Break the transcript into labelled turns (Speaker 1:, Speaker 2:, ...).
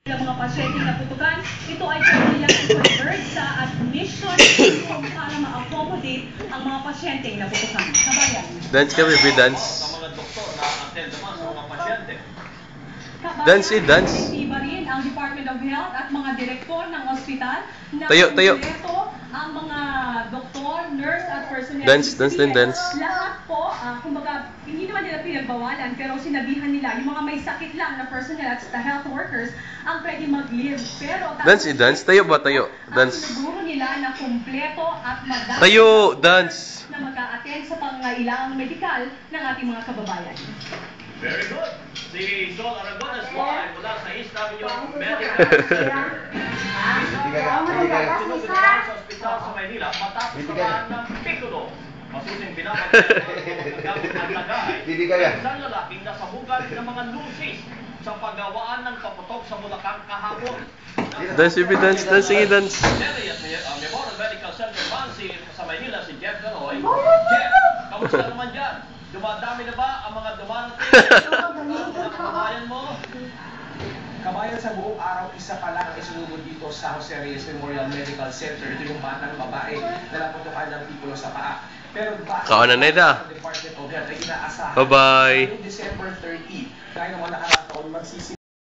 Speaker 1: ng mga pasyente na putukan, ito ay kanilang i-convert sa admission room para ma-accommodate ang mga pasyente na putukan. Kabayan.
Speaker 2: Dance ka, baby, dance.
Speaker 3: Ang mga doktor na attend naman sa mga pasyente.
Speaker 2: Dance, dance.
Speaker 1: Iba rin ang Department of Health at mga direktor ng ospital na
Speaker 2: Tayo.
Speaker 1: kumpleto ang mga doktor, nurse at personnel.
Speaker 2: Dance din, dance.
Speaker 1: Lahat po, kumbaga, hindi naman nila pinagbawalan, pero sinabihan nila, yung mga may sakit lang na personnel at the health workers, ang pwede mag-live. Pero,
Speaker 2: Dance. Tayo ba? Tayo. Dance.
Speaker 1: Ang siguro nila na kumpleto at madami
Speaker 2: Tayo, dance.
Speaker 1: na mag-a-attend sa pangangailangang medikal ng ating mga kababayan.
Speaker 3: Very good. Si Sol Aragones po ay mula sa East Avenue Medical Center. Sinusunod sa ospital sa Maynila matapos naman ng Piccolo. Masusing binabagay ang gamit ng lagay ng isang lalaking nasabugan ng mga lusis sa paggawaan ng paputok sa Bulacan kahapon.
Speaker 2: Dance, baby, dance. Sige, dance.
Speaker 3: Memorial Medical Center Bansi sa Maynila si Jeff Galoy. Jeff, kamusta naman dyan? Dumadami na ba ang mga dumarating sa kabayan mo?
Speaker 4: Kabayan, sa buong araw, isa pa lang ang isinugod dito sa Jose Reyes Memorial Medical Center. Ito yung batang babae na naputukan ng pikulo sa paa. Pero
Speaker 2: Kawanan na ito.
Speaker 4: Department of Health ay inaasahan
Speaker 2: Bye-bye.
Speaker 4: December 30. Kaya naman nakaraang taon magsisi